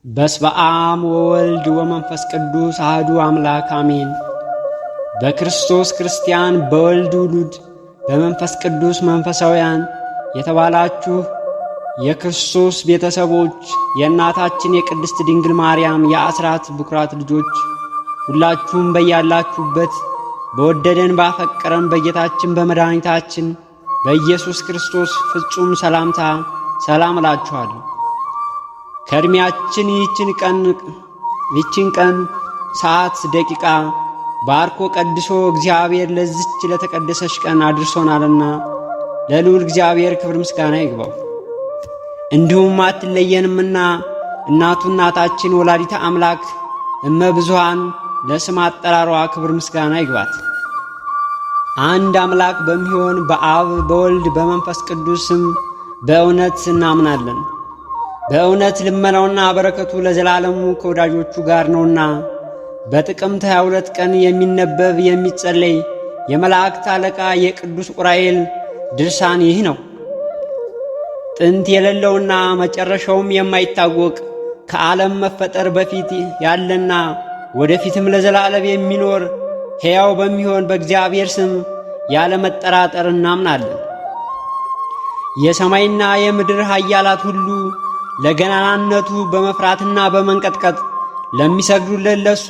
በስመ አብ ወወልድ ወመንፈስ ቅዱስ አሐዱ አምላክ አሜን። በክርስቶስ ክርስቲያን በወልድ ውሉድ በመንፈስ ቅዱስ መንፈሳውያን የተባላችሁ የክርስቶስ ቤተሰቦች የእናታችን የቅድስት ድንግል ማርያም የአስራት ቡክራት ልጆች ሁላችሁም በያላችሁበት በወደደን ባፈቀረን በጌታችን በመድኃኒታችን በኢየሱስ ክርስቶስ ፍጹም ሰላምታ ሰላም እላችኋለሁ። ከእድሜያችን ይችን ቀን ሰዓት ደቂቃ ባርኮ ቀድሶ እግዚአብሔር ለዚች ለተቀደሰች ቀን አድርሶናልና ለልዑል እግዚአብሔር ክብር ምስጋና ይግባው። እንዲሁም አትለየንምና እናቱ እናታችን ወላዲተ አምላክ እመ ብዙኃን ለስም አጠራሯ ክብር ምስጋና ይግባት። አንድ አምላክ በሚሆን በአብ በወልድ በመንፈስ ቅዱስ ስም በእውነት እናምናለን። በእውነት ልመናውና በረከቱ ለዘላለሙ ከወዳጆቹ ጋር ነውና በጥቅምት 22 ቀን የሚነበብ የሚጸለይ የመላእክት አለቃ የቅዱስ ዑራኤል ድርሳን ይህ ነው። ጥንት የሌለውና መጨረሻውም የማይታወቅ ከዓለም መፈጠር በፊት ያለና ወደፊትም ለዘላለም የሚኖር ሕያው በሚሆን በእግዚአብሔር ስም ያለ መጠራጠር እናምናለን። የሰማይና የምድር ኃያላት ሁሉ ለገናናነቱ በመፍራትና በመንቀጥቀጥ ለሚሰግዱለት ለሱ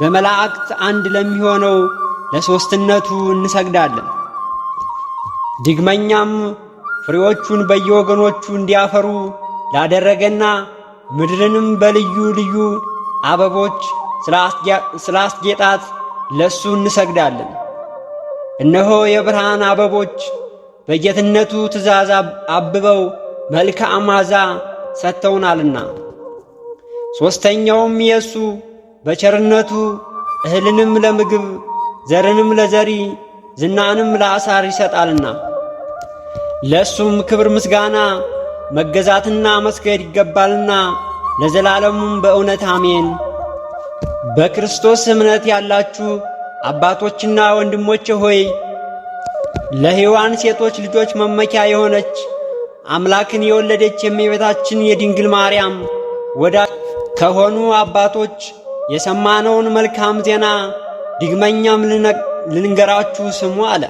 በመላእክት አንድ ለሚሆነው ለሦስትነቱ እንሰግዳለን። ድግመኛም ፍሬዎቹን በየወገኖቹ እንዲያፈሩ ላደረገና ምድርንም በልዩ ልዩ አበቦች ስላስጌጣት ለሱ እንሰግዳለን። እነሆ የብርሃን አበቦች በጌትነቱ ትእዛዝ አብበው መልክዓ መዓዛ ሰጥተውናልና። ሦስተኛውም የእሱ በቸርነቱ እህልንም ለምግብ ዘርንም ለዘሪ ዝናንም ለአሳር ይሰጣልና ለእሱም ክብር ምስጋና መገዛትና መስገድ ይገባልና ለዘላለሙም በእውነት አሜን። በክርስቶስ እምነት ያላችሁ አባቶችና ወንድሞቼ ሆይ ለሕያዋን ሴቶች ልጆች መመኪያ የሆነች አምላክን የወለደች የእመቤታችን የድንግል ማርያም ወዳጅ ከሆኑ አባቶች የሰማነውን መልካም ዜና ድግመኛም ልንገራችሁ ስሙ አለ።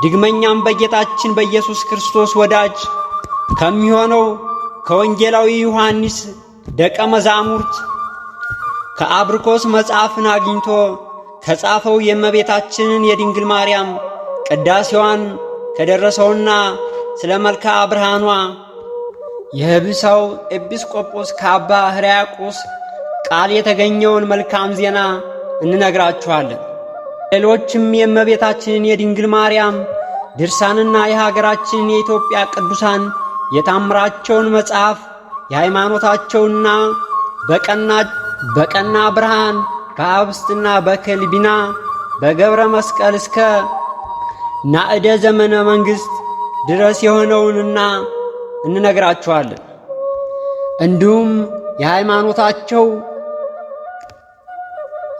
ድግመኛም በጌታችን በኢየሱስ ክርስቶስ ወዳጅ ከሚሆነው ከወንጌላዊ ዮሐንስ ደቀ መዛሙርት ከአብርኮስ መጽሐፍን አግኝቶ ከጻፈው የእመቤታችንን የድንግል ማርያም ቅዳሴዋን ከደረሰውና ስለ መልክዓ ብርሃኗ የህብሳው ኤጲስቆጶስ ከአባ ሕርያቆስ ቃል የተገኘውን መልካም ዜና እንነግራችኋለን። ሌሎችም የእመቤታችንን የድንግል ማርያም ድርሳንና የሀገራችንን የኢትዮጵያ ቅዱሳን የታምራቸውን መጽሐፍ የሃይማኖታቸውና በቀና ብርሃን በአብስትና በከልቢና በገብረ መስቀል እስከ ናዕደ ዘመነ መንግሥት ድረስ የሆነውንና እንነግራችኋለን። እንዲሁም የሃይማኖታቸው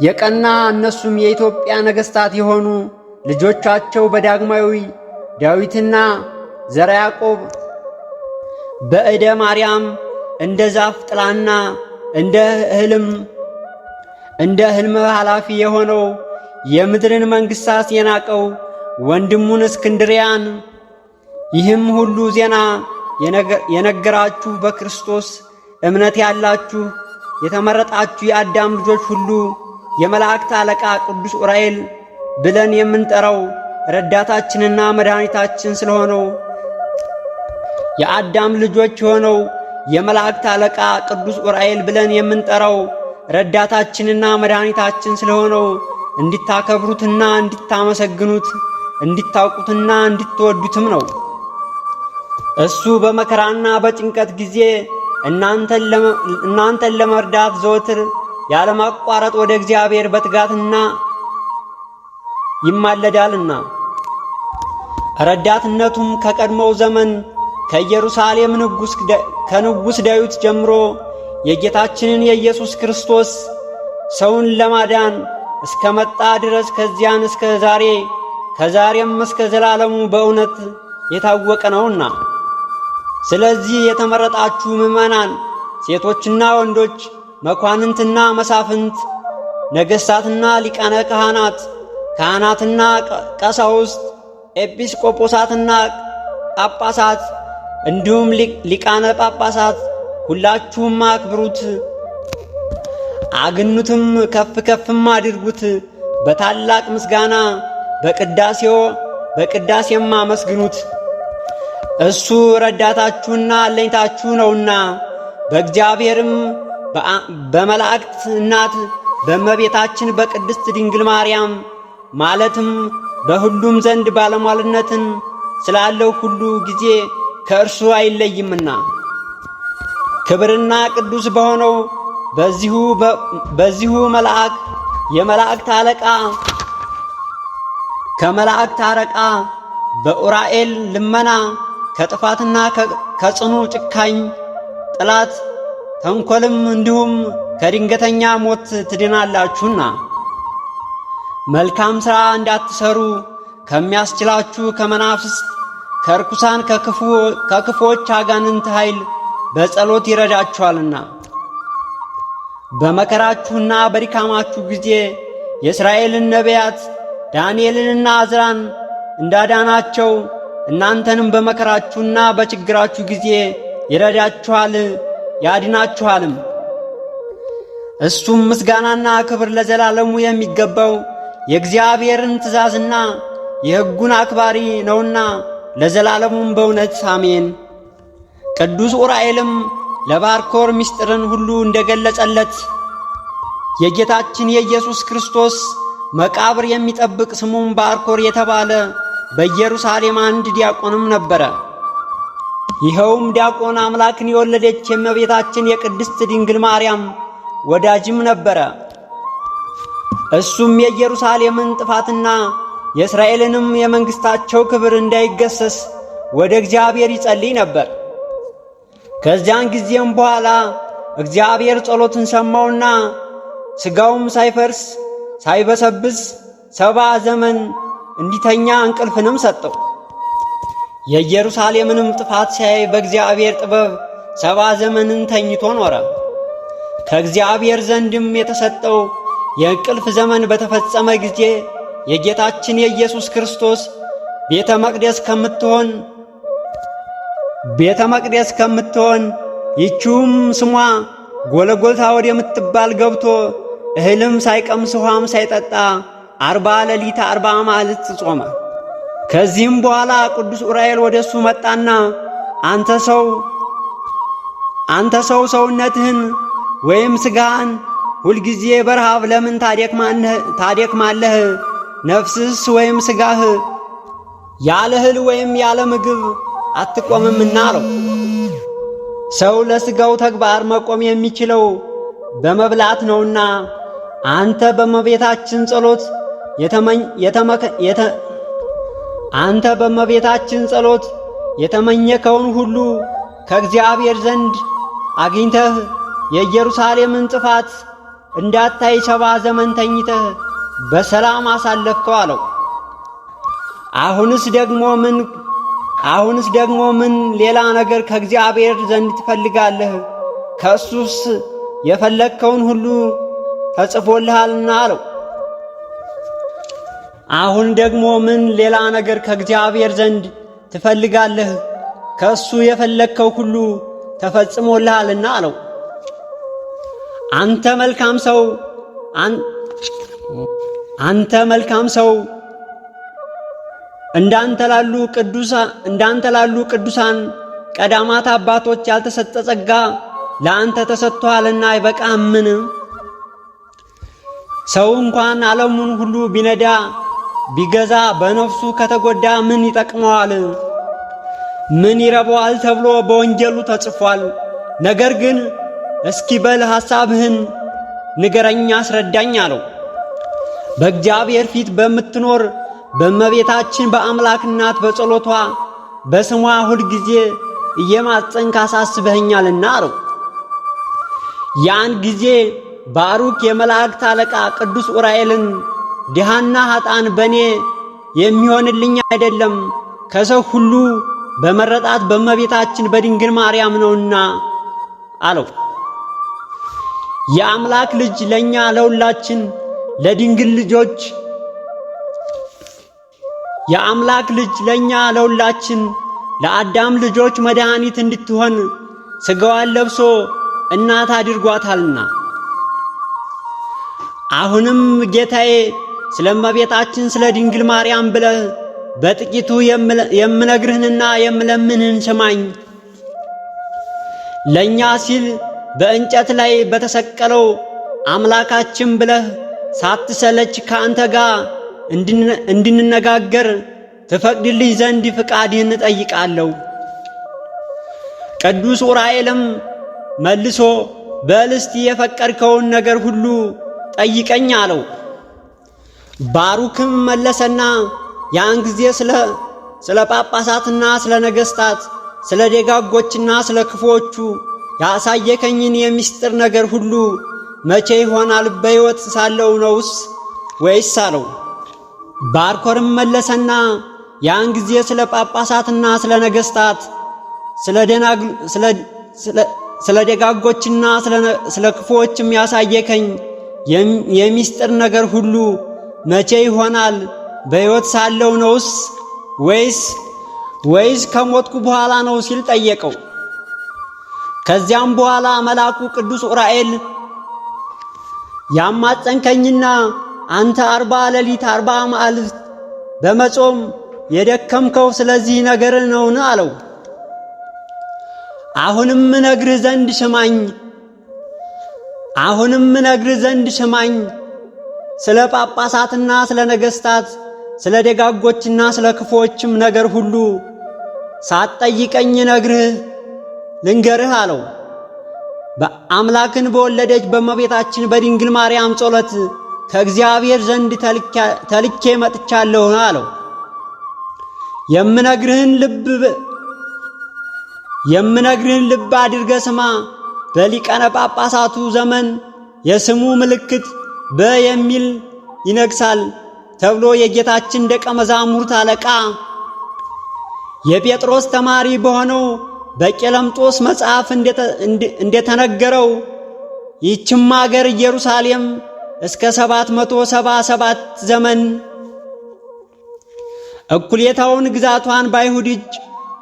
የቀና እነሱም የኢትዮጵያ ነገሥታት የሆኑ ልጆቻቸው በዳግማዊ ዳዊትና ዘርዓ ያዕቆብ በእደ ማርያም እንደ ዛፍ ጥላና እንደ ሕልም ኃላፊ የሆነው የምድርን መንግሥታት የናቀው ወንድሙን እስክንድርያን ይህም ሁሉ ዜና የነገራችሁ በክርስቶስ እምነት ያላችሁ የተመረጣችሁ የአዳም ልጆች ሁሉ የመላእክት አለቃ ቅዱስ ዑራኤል ብለን የምንጠራው ረዳታችንና መድኃኒታችን ስለሆነው የአዳም ልጆች የሆነው የመላእክት አለቃ ቅዱስ ዑራኤል ብለን የምንጠራው ረዳታችንና መድኃኒታችን ስለሆነው እንድታከብሩትና እንድታመሰግኑት እንድታውቁትና እንድትወዱትም ነው። እሱ በመከራና በጭንቀት ጊዜ እናንተን ለመርዳት ዘወትር ያለማቋረጥ ወደ እግዚአብሔር በትጋትና ይማለዳልና ረዳትነቱም ከቀድሞው ዘመን ከኢየሩሳሌም ከንጉሥ ዳዊት ጀምሮ የጌታችንን የኢየሱስ ክርስቶስ ሰውን ለማዳን እስከ መጣ ድረስ ከዚያን እስከ ዛሬ ከዛሬም እስከ ዘላለሙ በእውነት የታወቀ ነውና ስለዚህ የተመረጣችሁ ምእመናን ሴቶችና ወንዶች፣ መኳንንትና መሳፍንት፣ ነገሥታትና ሊቃነ ካህናት፣ ካህናትና ቀሳውስት፣ ኤጲስቆጶሳትና ጳጳሳት እንዲሁም ሊቃነ ጳጳሳት ሁላችሁም አክብሩት፣ አግኑትም፣ ከፍ ከፍም አድርጉት። በታላቅ ምስጋና በቅዳሴም አመስግኑት። እሱ ረዳታችሁና አለኝታችሁ ነውና። በእግዚአብሔርም በመላእክት እናት በእመቤታችን በቅድስት ድንግል ማርያም ማለትም በሁሉም ዘንድ ባለሟልነትን ስላለው ሁሉ ጊዜ ከእርሱ አይለይምና ክብርና ቅዱስ በሆነው በዚሁ መልአክ የመላእክት አለቃ ከመላእክት አለቃ በኡራኤል ልመና ከጥፋትና ከጽኑ ጭካኝ ጠላት ተንኰልም እንዲሁም ከድንገተኛ ሞት ትድናላችሁና መልካም ሥራ እንዳትሰሩ ከሚያስችላችሁ ከመናፍስት ከርኩሳን ከክፉዎች አጋንንት ኃይል በጸሎት ይረዳችኋልና። በመከራችሁና በድካማችሁ ጊዜ የእስራኤልን ነቢያት ዳንኤልንና አዝራን እንዳዳናቸው እናንተንም በመከራችሁና በችግራችሁ ጊዜ ይረዳችኋል ያድናችኋልም። እሱም ምስጋናና ክብር ለዘላለሙ የሚገባው የእግዚአብሔርን ትእዛዝና የሕጉን አክባሪ ነውና ለዘላለሙም በእውነት አሜን። ቅዱስ ኡራኤልም ለባርኮር ምስጢርን ሁሉ እንደገለጸለት የጌታችን የኢየሱስ ክርስቶስ መቃብር የሚጠብቅ ስሙም ባርኮር የተባለ በኢየሩሳሌም አንድ ዲያቆንም ነበረ። ይኸውም ዲያቆን አምላክን የወለደች የእመቤታችን የቅድስት ድንግል ማርያም ወዳጅም ነበረ። እሱም የኢየሩሳሌምን ጥፋትና የእስራኤልንም የመንግሥታቸው ክብር እንዳይገሰስ ወደ እግዚአብሔር ይጸልይ ነበር። ከዚያን ጊዜም በኋላ እግዚአብሔር ጸሎትን ሰማውና ሥጋውም ሳይፈርስ ሳይበሰብስ 70 ዘመን እንዲተኛ እንቅልፍንም ሰጠው። የኢየሩሳሌምንም ጥፋት ሲያይ በእግዚአብሔር ጥበብ 70 ዘመንን ተኝቶ ኖረ። ከእግዚአብሔር ዘንድም የተሰጠው የእንቅልፍ ዘመን በተፈጸመ ጊዜ የጌታችን የኢየሱስ ክርስቶስ ቤተ መቅደስ ከምትሆን ይህችውም ስሟ ጎለጎልታ ወደምትባል ገብቶ እህልም ሳይቀምስ ውሃም ሳይጠጣ 40 ሌሊት 40 መዓልት ጾመ። ከዚህም በኋላ ቅዱስ ኡራኤል ወደሱ መጣና አንተ ሰው ሰውነትህን ወይም ሥጋህን ሁልጊዜ በረሃብ ለምን ታደክማለህ? ነፍስስ ወይም ሥጋህ ያለ እህል ወይም ያለ ምግብ አትቆምምና አለው። ሰው ለሥጋው ተግባር መቆም የሚችለው በመብላት ነውና አንተ በእመቤታችን ጸሎት የተመኘከውን ሁሉ ከእግዚአብሔር ዘንድ አግኝተህ የኢየሩሳሌምን ጥፋት እንዳታይ 70 ዘመን ተኝተህ በሰላም አሳለፍከው አለው። አሁንስ ደግሞ ምን ሌላ ነገር ከእግዚአብሔር ዘንድ ትፈልጋለህ? ከእሱስ የፈለግከውን ሁሉ ተጽፎልሃልና አለው። አሁን ደግሞ ምን ሌላ ነገር ከእግዚአብሔር ዘንድ ትፈልጋለህ? ከእሱ የፈለግከው ሁሉ ተፈጽሞልሃልና አለው። አንተ መልካም ሰው እንዳንተ ላሉ ቅዱሳን ቀዳማት አባቶች ያልተሰጠ ጸጋ ለአንተ ተሰጥቶሃልና አይበቃምን? ሰው እንኳን ዓለሙን ሁሉ ቢነዳ ቢገዛ በነፍሱ ከተጎዳ ምን ይጠቅመዋል? ምን ይረባዋል ተብሎ በወንጌሉ ተጽፏል። ነገር ግን እስኪ በል ሐሳብህን ንገረኝ አስረዳኝ አለው። በእግዚአብሔር ፊት በምትኖር በእመቤታችን በአምላክ እናት በጸሎቷ በስሟ ሁል ጊዜ እየማጸንክ አሳስበኸኛልና አለው። ያን ጊዜ ባሩክ የመላእክት አለቃ ቅዱስ ኡራኤልን ድሃና ኃጣን በኔ የሚሆንልኝ አይደለም ከሰው ሁሉ በመረጣት በእመቤታችን በድንግል ማርያም ነውና አለው። የአምላክ ልጅ ለኛ ለሁላችን ለድንግል ልጆች የአምላክ ልጅ ለኛ ለሁላችን ለአዳም ልጆች መድኃኒት እንድትሆን ሥጋዋን ለብሶ እናት አድርጓታልና። አሁንም ጌታዬ ስለ እመቤታችን ስለ ድንግል ማርያም ብለህ በጥቂቱ የምነግርህንና የምለምንህን ስማኝ። ለኛ ሲል በእንጨት ላይ በተሰቀለው አምላካችን ብለህ ሳትሰለች ከአንተ ጋር እንድንነጋገር ትፈቅድልኝ ዘንድ ፍቃድህን እጠይቃለሁ። ቅዱስ ዑራኤልም መልሶ በል እስቲ የፈቀድከውን ነገር ሁሉ ጠይቀኝ አለው። ባሩክም መለሰና ያን ጊዜ ስለ ጳጳሳትና ስለ ነገሥታት፣ ስለ ደጋጎችና ስለ ክፉዎቹ ያሳየከኝን የምስጢር ነገር ሁሉ መቼ ይሆናል? በሕይወት ሳለው ነውስ ወይስ አለው። ባርኮርም መለሰና ያን ጊዜ ስለ ጳጳሳትና ስለ ነገሥታት፣ ስለ ደጋጎችና ስለ ክፉዎችም ያሳየከኝ የምስጢር ነገር ሁሉ መቼ ይሆናል? በሕይወት ሳለው ነውስ ወይስ ከሞትኩ በኋላ ነው ሲል ጠየቀው። ከዚያም በኋላ መልአኩ ቅዱስ ዑራኤል ያማጸንከኝና አንተ 40 ሌሊት 40 መዓልት በመጾም የደከምከው ስለዚህ ነገር ነውን? አለው። አሁንም ነግርህ ዘንድ ስማኝ። ስለ ጳጳሳትና ስለ ነገሥታት፣ ስለ ደጋጎችና ስለ ክፉዎችም ነገር ሁሉ ሳትጠይቀኝ ልንገርህ አለው። በአምላክን በወለደች በእመቤታችን በድንግል ማርያም ጸሎት ከእግዚአብሔር ዘንድ ተልኬ መጥቻለሁ አለው። የምነግርህን ልብ አድርገ ስማ። በሊቃነ ጳጳሳቱ ዘመን የስሙ ምልክት የሚል ይነግሳል ተብሎ የጌታችን ደቀ መዛሙርት አለቃ የጴጥሮስ ተማሪ በሆነው በቄለምጦስ መጽሐፍ እንደተነገረው ይህችም አገር ኢየሩሳሌም እስከ 777 ዘመን እኩሌታውን ግዛቷን በአይሁድ እጅ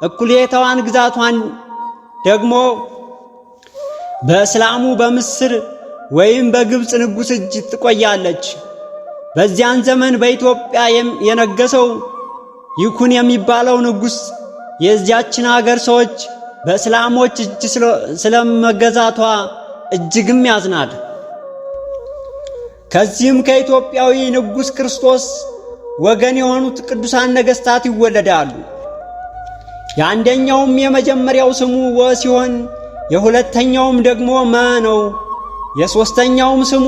እኩሌታዋን ግዛቷን ደግሞ በእስላሙ በምስር ወይም በግብፅ ንጉሥ እጅ ትቆያለች። በዚያን ዘመን በኢትዮጵያ የነገሰው ይኩን የሚባለው ንጉሥ የዚያችን አገር ሰዎች በእስላሞች እጅ ስለመገዛቷ እጅግም ያዝናል። ከዚህም ከኢትዮጵያዊ ንጉሥ ክርስቶስ ወገን የሆኑት ቅዱሳን ነገሥታት ይወለዳሉ። የአንደኛውም የመጀመሪያው ስሙ ወ ሲሆን የሁለተኛውም ደግሞ መ ነው። የሦስተኛውም ስሙ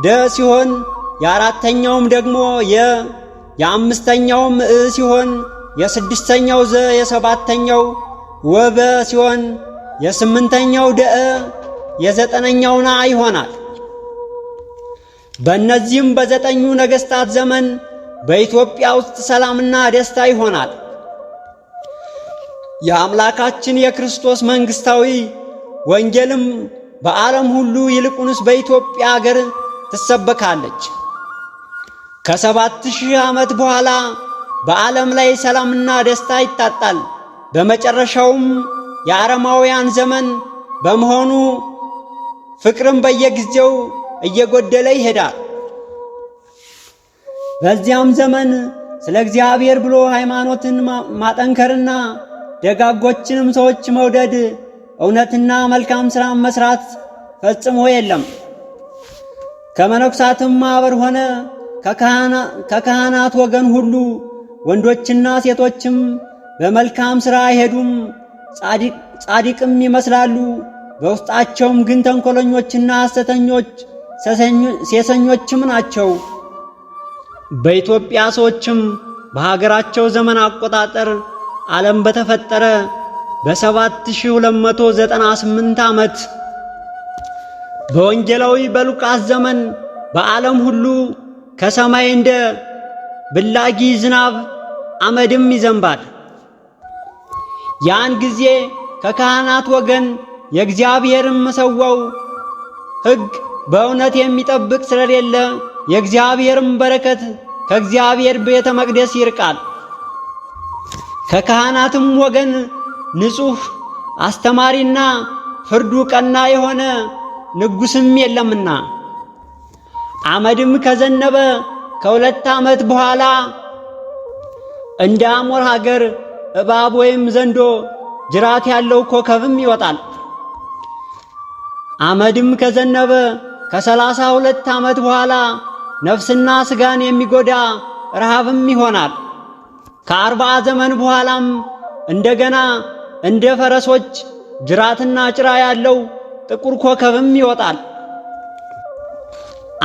ደ ሲሆን የአራተኛውም ደግሞ የአምስተኛውም እ ሲሆን የስድስተኛው ዘ የሰባተኛው ወበ ሲሆን የስምንተኛው ደእ የዘጠነኛው ና ይሆናል። በእነዚህም በዘጠኙ ነገሥታት ዘመን በኢትዮጵያ ውስጥ ሰላምና ደስታ ይሆናል። የአምላካችን የክርስቶስ መንግሥታዊ ወንጌልም በዓለም ሁሉ ይልቁንስ በኢትዮጵያ አገር ትሰበካለች። ከ7000 ዓመት በኋላ በዓለም ላይ ሰላምና ደስታ ይታጣል። በመጨረሻውም የአረማውያን ዘመን በመሆኑ ፍቅርም በየጊዜው እየጎደለ ይሄዳል። በዚያም ዘመን ስለ እግዚአብሔር ብሎ ሃይማኖትን ማጠንከርና ደጋጎችንም ሰዎች መውደድ እውነትና መልካም ሥራ መስራት ፈጽሞ የለም። ከመነኩሳትም ማኅበር ሆነ ከካህናት ወገን ሁሉ ወንዶችና ሴቶችም በመልካም ሥራ አይሄዱም፣ ጻድቅም ይመስላሉ። በውስጣቸውም ግን ተንኰለኞችና ሐሰተኞች ሴሰኞችም ናቸው። በኢትዮጵያ ሰዎችም በሀገራቸው ዘመን አቆጣጠር ዓለም በተፈጠረ በ7298 ዓመት በወንጌላዊ በሉቃስ ዘመን በዓለም ሁሉ ከሰማይ እንደ ብላጊ ዝናብ አመድም ይዘንባል። ያን ጊዜ ከካህናት ወገን የእግዚአብሔርን መሠዊያው ሕግ በእውነት የሚጠብቅ ስለሌለ የእግዚአብሔርም በረከት ከእግዚአብሔር ቤተ መቅደስ ይርቃል። ከካህናትም ወገን ንጹሕ አስተማሪና ፍርዱ ቀና የሆነ ንጉሥም የለምና። አመድም ከዘነበ ከ2 ዓመት በኋላ እንደ አሞር ሀገር እባብ ወይም ዘንዶ ጅራት ያለው ኮከብም ይወጣል። አመድም ከዘነበ ከ32 ዓመት በኋላ ነፍስና ሥጋን የሚጎዳ ረሃብም ይሆናል። ከ40 ዘመን በኋላም እንደገና እንደ ፈረሶች ጅራትና ጭራ ያለው ጥቁር ኮከብም ይወጣል።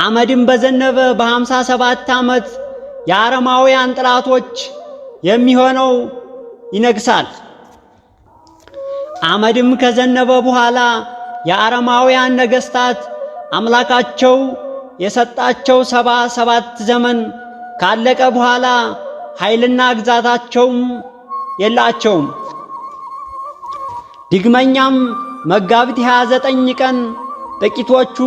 አመድም በዘነበ በ57 ዓመት የአረማውያን ጠላቶች የሚሆነው ይነግሳል። አመድም ከዘነበ በኋላ የአረማውያን ነገሥታት አምላካቸው የሰጣቸው 77 ዘመን ካለቀ በኋላ ኃይልና ግዛታቸውም የላቸውም። ዳግመኛም መጋቢት 29 ቀን ጥቂቶቹ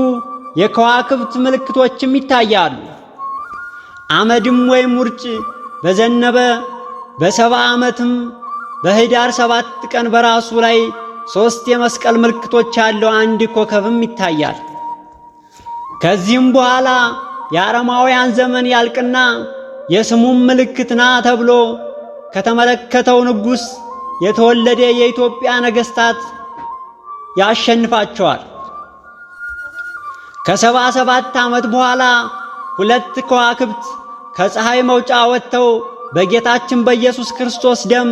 የከዋክብት ምልክቶችም ይታያሉ። አመድም ወይም ውርጭ በዘነበ በ70 ዓመትም በኅዳር 7 ቀን በራሱ ላይ 3 የመስቀል ምልክቶች ያለው አንድ ኮከብም ይታያል። ከዚህም በኋላ የአረማውያን ዘመን ያልቅና የስሙም ምልክት ና ተብሎ ከተመለከተው ንጉሥ የተወለደ የኢትዮጵያ ነገሥታት ያሸንፋቸዋል። ከ77 ዓመት በኋላ 2 ከዋክብት ከፀሐይ መውጫ ወጥተው በጌታችን በኢየሱስ ክርስቶስ ደም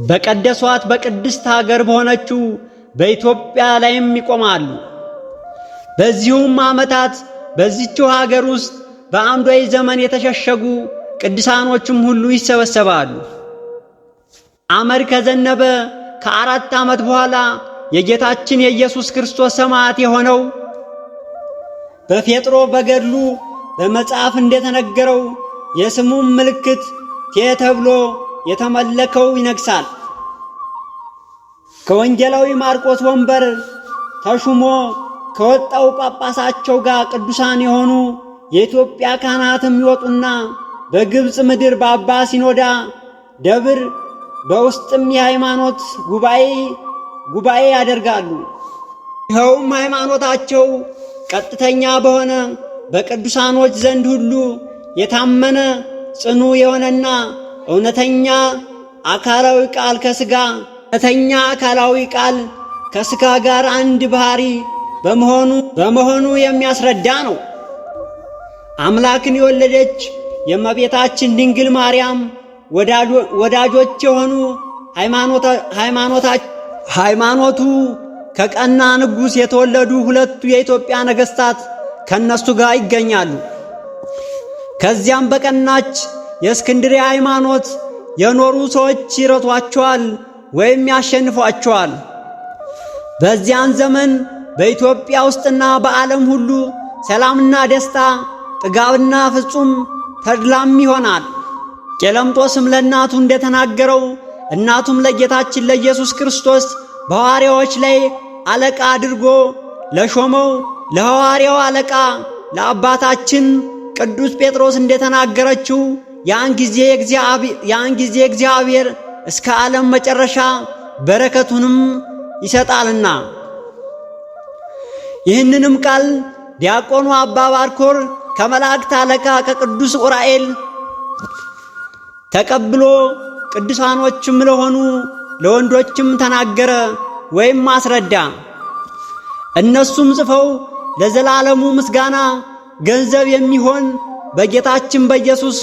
በቀደሷት በቅድስት ሀገር በሆነችው በኢትዮጵያ ላይም ይቆማሉ። በዚሁም ዓመታት በዚህችው ሀገር ውስጥ በአምዶይ ዘመን የተሸሸጉ ቅዱሳኖችም ሁሉ ይሰበሰባሉ። አመድ ከዘነበ ከ4 ዓመት በኋላ የጌታችን የኢየሱስ ክርስቶስ ሰማዕት የሆነው በጴጥሮ በገድሉ በመጽሐፍ እንደተነገረው የስሙም ምልክት ቴ ተብሎ የተመለከው ይነግሳል። ከወንጌላዊ ማርቆስ ወንበር ተሹሞ ከወጣው ጳጳሳቸው ጋር ቅዱሳን የሆኑ የኢትዮጵያ ካህናትም ይወጡና በግብፅ ምድር በአባ ሲኖዳ ደብር በውስጥም የሃይማኖት ጉባኤ ያደርጋሉ። ይኸውም ሃይማኖታቸው ቀጥተኛ በሆነ በቅዱሳኖች ዘንድ ሁሉ የታመነ ጽኑ የሆነና እውነተኛ አካላዊ ቃል ከሥጋ ጋር አንድ ባህሪ በመሆኑ የሚያስረዳ ነው። አምላክን የወለደች የእመቤታችን ድንግል ማርያም ወዳጆች የሆኑ ሃይማኖቱ ከቀና ንጉሥ የተወለዱ 2 የኢትዮጵያ ነገሥታት ከነሱ ጋር ይገኛሉ። ከዚያም በቀናች የእስክንድርያ ሃይማኖት የኖሩ ሰዎች ይረቷቸዋል ወይም ያሸንፏቸዋል። በዚያን ዘመን በኢትዮጵያ ውስጥና በዓለም ሁሉ ሰላምና ደስታ፣ ጥጋብና ፍጹም ተድላም ይሆናል። ቄለምጦስም ለእናቱ እንደተናገረው እናቱም ለጌታችን ለኢየሱስ ክርስቶስ በሐዋርያዎች ላይ አለቃ አድርጎ ለሾመው ለሐዋርያው አለቃ ለአባታችን ቅዱስ ጴጥሮስ እንደተናገረችው ያን ጊዜ እግዚአብሔር እስከ ዓለም መጨረሻ በረከቱንም ይሰጣልና። ይህንንም ቃል ዲያቆኑ አባ ባርኮር ከመላእክት አለቃ ከቅዱስ ዑራኤል ተቀብሎ ቅዱሳኖችም ለሆኑ ለወንዶችም ተናገረ ወይም አስረዳ። እነሱም ጽፈው ለዘላለሙ ምስጋና ገንዘብ የሚሆን በጌታችን በኢየሱስ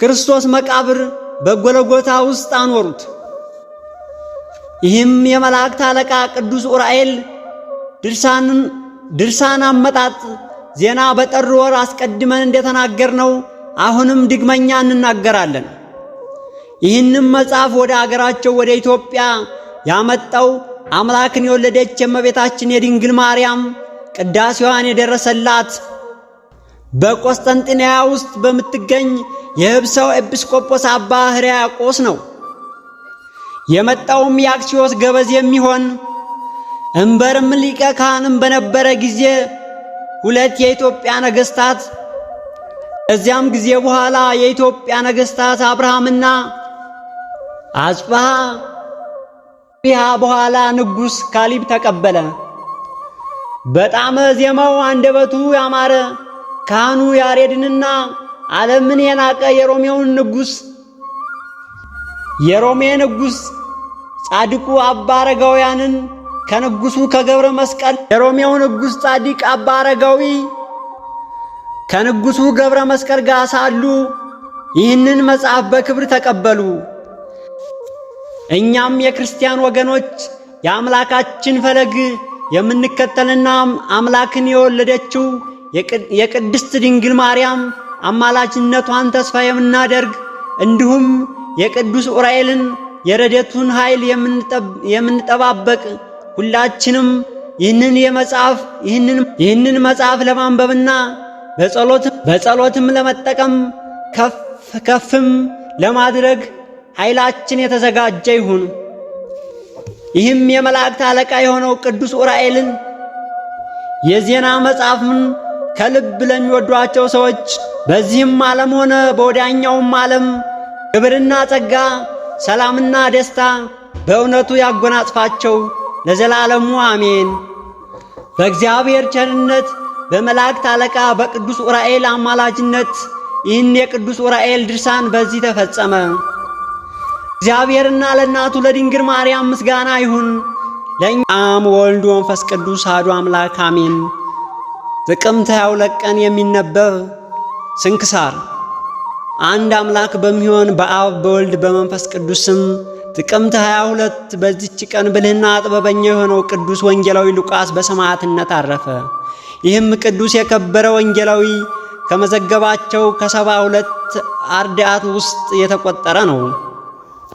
ክርስቶስ መቃብር በጎለጎታ ውስጥ አኖሩት። ይህም የመላእክት አለቃ ቅዱስ ዑራኤል ድርሳን አመጣጥ ዜና በጥር ወር አስቀድመን እንደተናገርነው አሁንም ድግመኛ እንናገራለን። ይህንም መጽሐፍ ወደ አገራቸው ወደ ኢትዮጵያ ያመጣው አምላክን የወለደች የእመቤታችን የድንግል ማርያም ቅዳሴዋን የደረሰላት በቆስጠንጢንያ ውስጥ በምትገኝ የህብሰው ኤጲስቆጶስ አባ ሕርያቆስ ነው። የመጣውም የአክሲዮስ ገበዝ የሚሆን እምበርም ሊቀ ካህንም በነበረ ጊዜ ሁለት የኢትዮጵያ ነገሥታት ከዚያም ጊዜ በኋላ የኢትዮጵያ ነገሥታት አብርሃምና አጽብሃ በኋላ ንጉሥ ካሊብ ተቀበለ። በጣም ዜማው አንደበቱ ያማረ ካህኑ ያሬድንና ዓለምን የናቀ የሮሜ ንጉሥ ጻድቁ አባ አረጋውያንን ከንጉሡ ከገብረ መስቀል የሮሜው ንጉሥ ጻድቅ አባ አረጋዊ ከንጉሡ ገብረ መስቀል ጋር ሳሉ ይህንን መጽሐፍ በክብር ተቀበሉ። እኛም የክርስቲያን ወገኖች የአምላካችን ፈለግ የምንከተልና አምላክን የወለደችው የቅድስት ድንግል ማርያም አማላጅነቷን ተስፋ የምናደርግ እንዲሁም የቅዱስ ዑራኤልን የረድኤቱን ኃይል የምንጠባበቅ ሁላችንም ይህንን መጽሐፍ ለማንበብና በጸሎትም ለመጠቀም ከፍም ለማድረግ ኃይላችን የተዘጋጀ ይሁን። ይህም የመላእክት አለቃ የሆነው ቅዱስ ዑራኤልን የዜና መጽሐፍን ከልብ ለሚወዷቸው ሰዎች በዚህም ዓለም ሆነ በወዲያኛውም ዓለም ክብርና ጸጋ፣ ሰላምና ደስታ በእውነቱ ያጎናጽፋቸው ለዘላለሙ አሜን። በእግዚአብሔር ቸርነት በመላእክት አለቃ በቅዱስ ዑራኤል አማላጅነት ይህን የቅዱስ ዑራኤል ድርሳን በዚህ ተፈጸመ። እግዚአብሔርና ለእናቱ ለድንግል ማርያም ምስጋና ይሁን። ለእኛም ወልድ ወመንፈስ ቅዱስ አሐዱ አምላክ አሜን። ጥቅምት 22 ቀን የሚነበብ ስንክሳር። አንድ አምላክ በሚሆን በአብ በወልድ በመንፈስ ቅዱስ ስም ጥቅምት 22 በዚች ቀን ብልህና ጥበበኛ የሆነው ቅዱስ ወንጌላዊ ሉቃስ በሰማዕትነት አረፈ። ይህም ቅዱስ የከበረ ወንጌላዊ ከመዘገባቸው ከ72 አርድአት ውስጥ የተቆጠረ ነው።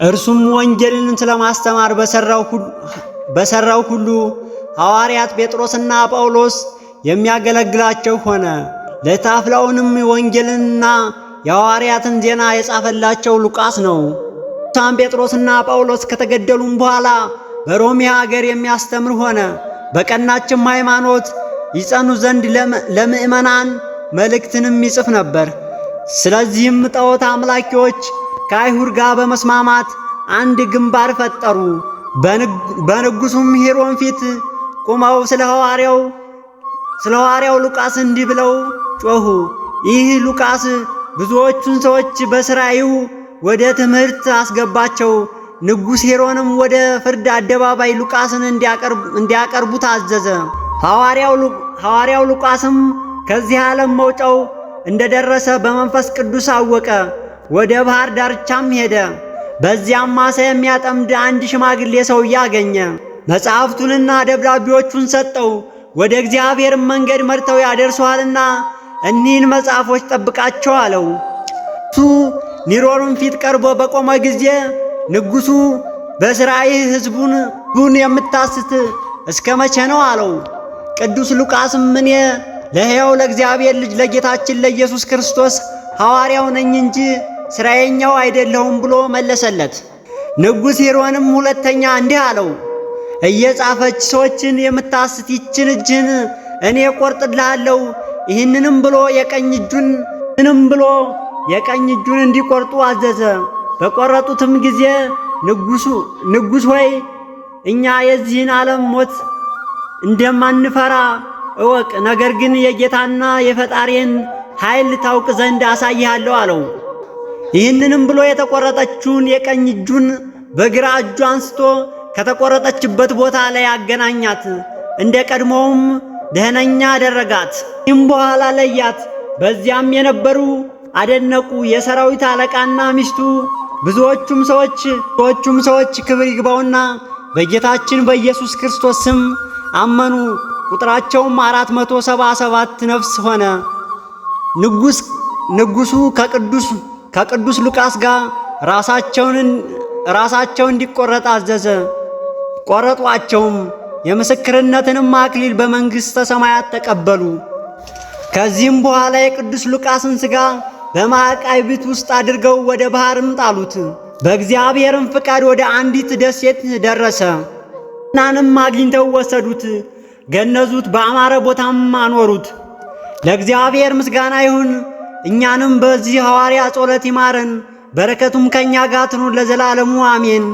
እርሱም ወንጌልን ስለማስተማር በሰራው ሁሉ ሐዋርያት ጴጥሮስና ጳውሎስ የሚያገለግላቸው ሆነ። ለታፍላውንም ወንጌልንና የሐዋርያትን ዜና የጻፈላቸው ሉቃስ ነው። ሳም ጴጥሮስና ጳውሎስ ከተገደሉም በኋላ በሮሜ ሀገር የሚያስተምር ሆነ። በቀናችም ሃይማኖት ይጸኑ ዘንድ ለምእመናን መልእክትንም ይጽፍ ነበር። ስለዚህም ጣዖት አምላኪዎች ከአይሁድ ጋር በመስማማት አንድ ግንባር ፈጠሩ። በንጉሡም ሄሮን ፊት ቆመው ስለ ሐዋርያው ሉቃስ እንዲህ ብለው ጮኹ። ይህ ሉቃስ ብዙዎቹን ሰዎች በሥራዩ ወደ ትምህርት አስገባቸው። ንጉሥ ሄሮንም ወደ ፍርድ አደባባይ ሉቃስን እንዲያቀርቡት አዘዘ። ሐዋርያው ሉቃስም ከዚህ ዓለም መውጫው እንደደረሰ በመንፈስ ቅዱስ አወቀ። ወደ ባህር ዳርቻም ሄደ። በዚያም ዓሣ የሚያጠምድ አንድ ሽማግሌ ሰውዬ አገኘ። መጻሕፍቱንና ደብዳቤዎቹን ሰጠው። ወደ እግዚአብሔር መንገድ መርተው ያደርሱሃልና እኒህን መጽሐፎች ጠብቃቸው አለው። እሱ ኒሮንም ፊት ቀርቦ በቆመ ጊዜ ንጉሡ በሥራይህ ሕዝቡን የምታስት እስከ መቼ ነው አለው። ቅዱስ ሉቃስም እኔ ለሕያው ለእግዚአብሔር ልጅ ለጌታችን ለኢየሱስ ክርስቶስ ሐዋርያው ነኝ እንጂ ሥራየኛው አይደለሁም ብሎ መለሰለት። ንጉሥ ሄሮንም ሁለተኛ እንዲህ አለው፣ እየጻፈች ሰዎችን የምታስት ይችን እጅህን እኔ ቆርጥልሃለሁ። ይህንንም ብሎ የቀኝ እጁን እንዲቆርጡ አዘዘ። በቆረጡትም ጊዜ ንጉሥ ሆይ እኛ የዚህን ዓለም ሞት እንደማንፈራ እወቅ። ነገር ግን የጌታና የፈጣሪን ኃይል ታውቅ ዘንድ አሳይሃለሁ አለው። ይህንንም ብሎ የተቆረጠችውን የቀኝ እጁን በግራ እጁ አንስቶ ከተቆረጠችበት ቦታ ላይ አገናኛት። እንደ ቀድሞውም ደህነኛ አደረጋት። ይህም በኋላ ለያት። በዚያም የነበሩ አደነቁ። የሰራዊት አለቃና ሚስቱ ብዙዎቹም ሰዎች ክብር ይግባውና በጌታችን በኢየሱስ ክርስቶስ ስም አመኑ። ቁጥራቸውም 477 ነፍስ ሆነ። ንጉሡ ከቅዱስ ሉቃስ ጋር ራሳቸውን እንዲቆረጥ አዘዘ። ቆረጧቸውም። የምስክርነትንም አክሊል በመንግሥተ ሰማያት ተቀበሉ። ከዚህም በኋላ የቅዱስ ሉቃስን ሥጋ በማዕቃይቢት ውስጥ አድርገው ወደ ባሕርም ጣሉት። በእግዚአብሔርም ፍቃድ ወደ አንዲት ደሴት ደረሰ። ናንም አግኝተው ወሰዱት፣ ገነዙት፣ በአማረ ቦታም አኖሩት። ለእግዚአብሔር ምስጋና ይሁን። እኛንም በዚህ ሐዋርያ ጸሎት ይማረን፣ በረከቱም ከእኛ ጋር ትኑር ለዘላለሙ አሜን።